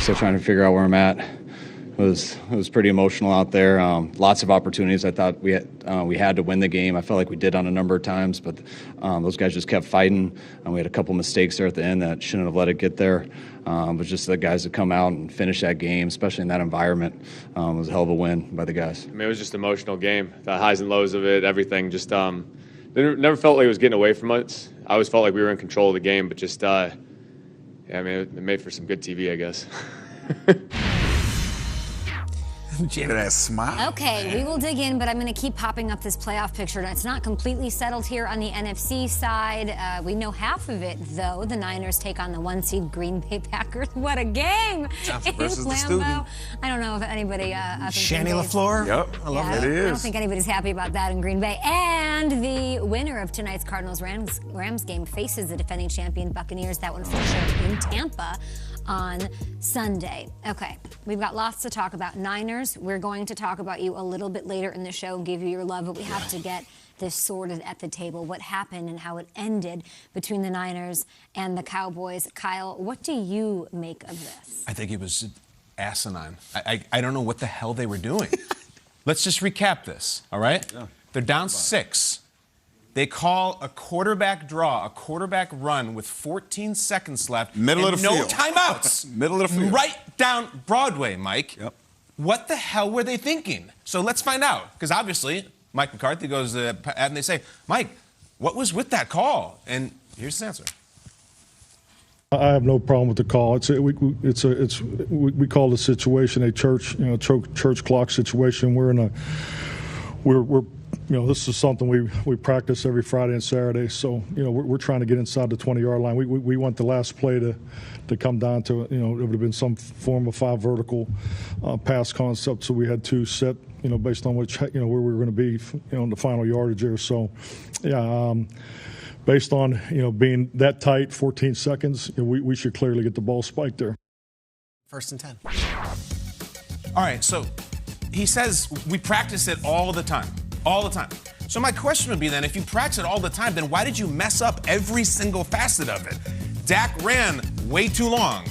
still trying to figure out where I'm at. It was pretty emotional out there. Lots of opportunities. I thought we had to win the game. I felt like we did on a number of times, but those guys just kept fighting. We had a couple mistakes there at the end that shouldn't have let it get there. But just the guys that come out and finish that game, especially in that environment, was a hell of a win by the guys. I mean, it was just an emotional game. The highs and lows of it, everything. Just never felt like it was getting away from us. I always felt like we were in control of the game, but just yeah, I mean, it made for some good TV, I guess. That smile. Okay, man. we will dig in, but I'm going to keep popping up this playoff picture. It's not completely settled here on the NFC side. We know half of it, though. The Niners take on the 1-seed Green Bay Packers. What a game! Johnson versus the Lambeau. student. I don't know if anybody up in Shanny Green Bay LaFleur. Yep, I love it. It is. I don't think anybody's happy about that in Green Bay. And the winner of tonight's Cardinals-Rams game faces the defending champion Buccaneers. That one for sure in Tampa on Sunday. Okay, we've got lots to talk about. Niners, we're going to talk about you a little bit later in the show and give you your love, but we have to get this sorted at the table, what happened and how it ended between the Niners and the Cowboys. Kyle, what do you make of this? I think it was asinine. I don't know what the hell they were doing. Let's just recap this, all right? Yeah. They're down 6. They call a quarterback draw, a quarterback run with 14 seconds left. Middle of the field. No timeouts. Middle of the field. Right down Broadway, Mike. Yep. What the hell were they thinking? So let's find out. Because obviously, Mike McCarthy goes to Pat and they say, Mike, what was with that call? And here's his answer. I have no problem with the call. We call the situation a church clock situation. This is something we practice every Friday and Saturday. So, we're trying to get inside the 20-yard line. We want the last play to come down to, it would have been some form of 5 vertical pass concept. So we had 2 set, based on which, where we were going to be, in the final yardage there. So, yeah, based on, being that tight, 14 seconds, we should clearly get the ball spiked there. 1st and 10. All right, so he says we practice it all the time. All the time. So my question would be then, if you practice it all the time, then why did you mess up every single facet of it? Dak ran way too long.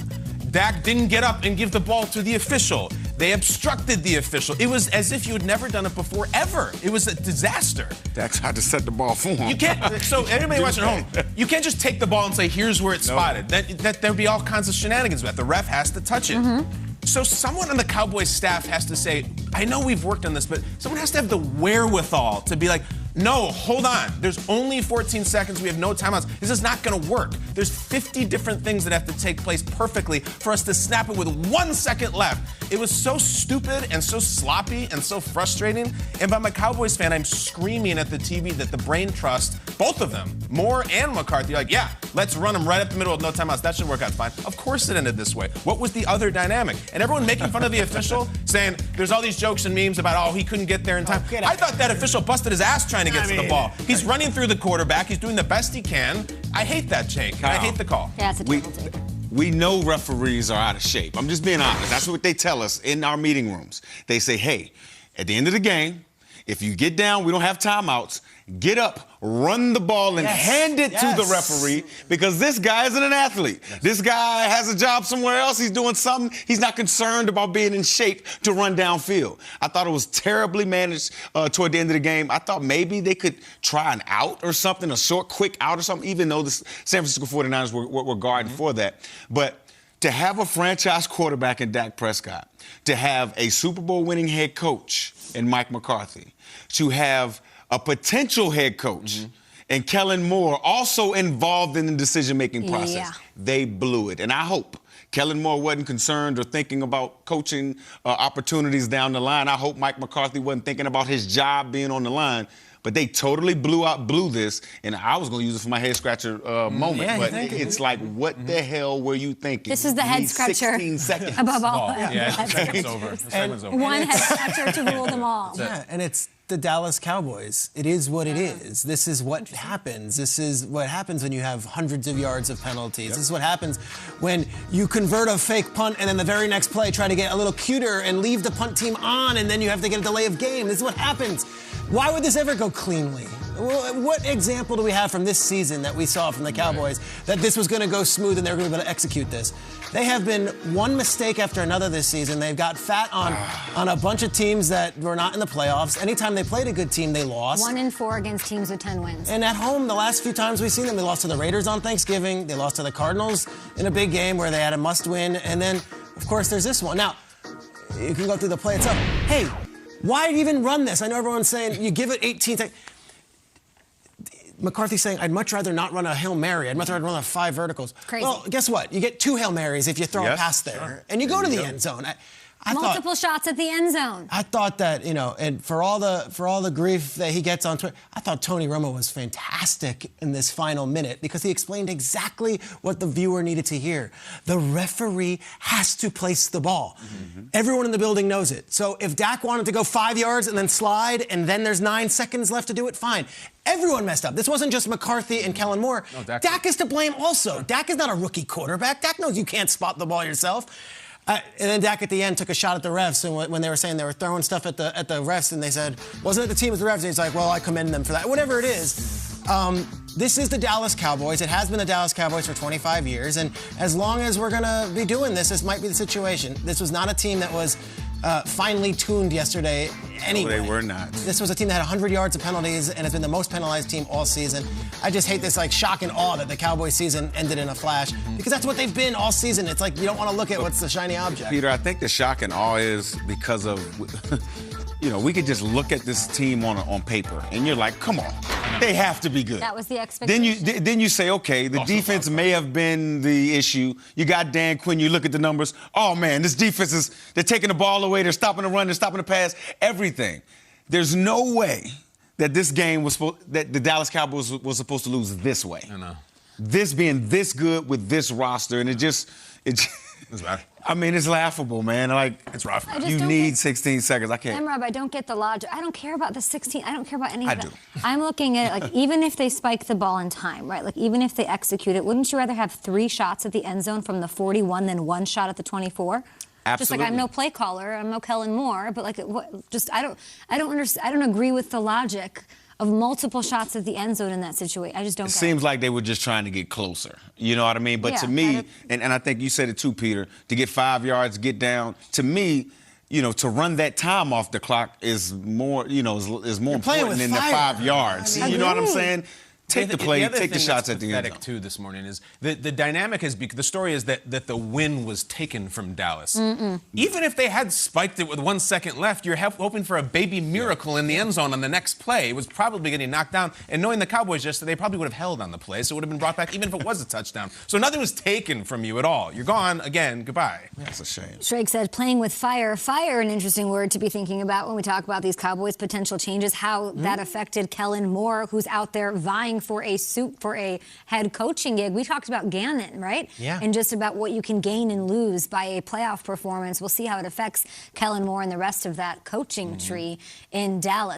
Dak didn't get up and give the ball to the official. They obstructed the official. It was as if you had never done it before, ever. It was a disaster. Dak tried to set the ball for him. You can't, so anybody watching at home, you can't just take the ball and say, here's where it's spotted. That there'd be all kinds of shenanigans with that. The ref has to touch it. Mm-hmm. So someone on the Cowboys staff has to say, I know we've worked on this, but someone has to have the wherewithal to be like, no, hold on. There's only 14 seconds. We have no timeouts. This is not going to work. There's 50 different things that have to take place perfectly for us to snap it with 1 second left. It was so stupid and so sloppy and so frustrating. And by my Cowboys fan, I'm screaming at the TV that the brain trust, both of them, Moore and McCarthy, like, yeah, let's run them right up the middle with no timeouts. That should work out fine. Of course it ended this way. What was the other dynamic? And everyone making fun of the official, saying there's all these jokes and memes about, he couldn't get there in time. I thought that official busted his ass trying to get to the ball. He's running through the quarterback. He's doing the best he can. I hate that, Jake. I hate the call. Yeah, it's a terrible take. We know referees are out of shape. I'm just being honest. That's what they tell us in our meeting rooms. They say, hey, at the end of the game, if you get down, we don't have timeouts, get up, run the ball, and hand it to the referee, because this guy isn't an athlete. Yes. This guy has a job somewhere else. He's doing something. He's not concerned about being in shape to run downfield. I thought it was terribly managed toward the end of the game. I thought maybe they could try an out or something, a short, quick out or something, even though the San Francisco 49ers were guarding for that. But to have a franchise quarterback in Dak Prescott, to have a Super Bowl winning head coach in Mike McCarthy, to have a potential head coach and Kellen Moore also involved in the decision-making process. Yeah. They blew it. And I hope Kellen Moore wasn't concerned or thinking about coaching opportunities down the line. I hope Mike McCarthy wasn't thinking about his job being on the line. But they totally blew this, and I was going to use it for my head-scratcher moment. Yeah, but it's like, what the hell were you thinking? This is the head-scratcher 16 seconds. above all. Yeah, the segment's over. One head-scratcher to rule them all. Yeah, and it's the Dallas Cowboys. It is what it is. This is what happens. This is what happens when you have hundreds of yards of penalties. This is what happens when you convert a fake punt and then the very next play try to get a little cuter and leave the punt team on, and then you have to get a delay of game. This is what happens. Why would this ever go cleanly? What example do we have from this season that we saw from the Cowboys that this was going to go smooth and they were going to be able to execute this? They have been one mistake after another this season. They've got fat on a bunch of teams that were not in the playoffs. Anytime they played a good team, they lost. 1-4 against teams with 10 wins. And at home, the last few times we've seen them, they lost to the Raiders on Thanksgiving. They lost to the Cardinals in a big game where they had a must-win. And then, of course, there's this one. Now, you can go through the play itself. Hey, why even run this? I know everyone's saying you give it 18 seconds. McCarthy's saying, I'd much rather not run a Hail Mary. I'd much rather run a 5 verticals. Crazy. Well, guess what? You get 2 Hail Marys if you throw a pass there. Sure. And you go to the end zone. Multiple shots at the end zone. I thought that, and for all the grief that he gets on Twitter, I thought Tony Romo was fantastic in this final minute because he explained exactly what the viewer needed to hear. The referee has to place the ball. Mm-hmm. Everyone in the building knows it. So if Dak wanted to go 5 yards and then slide, and then there's 9 seconds left to do it, fine. Everyone messed up. This wasn't just McCarthy and Kellen Moore. No, Dak is to blame also. Dak is not a rookie quarterback. Dak knows you can't spot the ball yourself. And then Dak at the end took a shot at the refs, and when they were saying they were throwing stuff at the refs, and they said, wasn't it the team, it was the refs? And he's like, well, I commend them for that. Whatever it is, this is the Dallas Cowboys. It has been the Dallas Cowboys for 25 years, and as long as we're going to be doing this might be the situation. This was not a team that was finely tuned yesterday anyway. No, they were not. This was a team that had 100 yards of penalties and has been the most penalized team all season. I just hate this shock and awe that the Cowboys season ended in a flash because that's what they've been all season. It's like you don't want to look at what's the shiny object. Peter, I think the shock and awe is because of, we could just look at this team on paper and you're like, come on, they have to be good. That was the expectation. Then you say, okay, the defense may have been the issue. You got Dan Quinn, you look at the numbers. Oh, man, this defense they're taking the ball away. They're stopping the run. They're stopping the pass. Everything. There's no way that this game that the Dallas Cowboys was supposed to lose this way. I know. This being this good with this roster, and it's bad. I mean, it's laughable, man. It's rough. You need 16 seconds. I can't. Rob, I don't get the logic. I don't care about the 16. I don't care about any of I that. do. I'm looking at it even if they spike the ball in time, right? even if they execute it, wouldn't you rather have 3 shots at the end zone from the 41 than 1 shot at the 24? Absolutely. Just I'm no play caller, I'm no Kellen Moore, but I don't understand. I don't agree with the logic of multiple shots at the end zone in that situation. I just don't get it. Seems like they were just trying to get closer. You know what I mean? But to me, and I think you said it too, Peter, to get 5 yards, get down, to me, to run that time off the clock is more, is more important than the 5 yards. You know what I'm saying? Take the play, take the shots at the end zone. Too this morning is the dynamic is the story is that the win was taken from Dallas. Even if they had spiked it with 1 second left, you're hoping for a baby miracle in the end zone on the next play. It was probably getting knocked down. And knowing the Cowboys yesterday, they probably would have held on the play, so it would have been brought back even if it was a touchdown. So nothing was taken from you at all. You're gone again. Goodbye. That's a shame. Shrake said, playing with fire. Fire, an interesting word to be thinking about when we talk about these Cowboys' potential changes, how that affected Kellen Moore, who's out there vying for a head coaching gig. We talked about Gannon, right? Yeah. And just about what you can gain and lose by a playoff performance. We'll see how it affects Kellen Moore and the rest of that coaching tree in Dallas.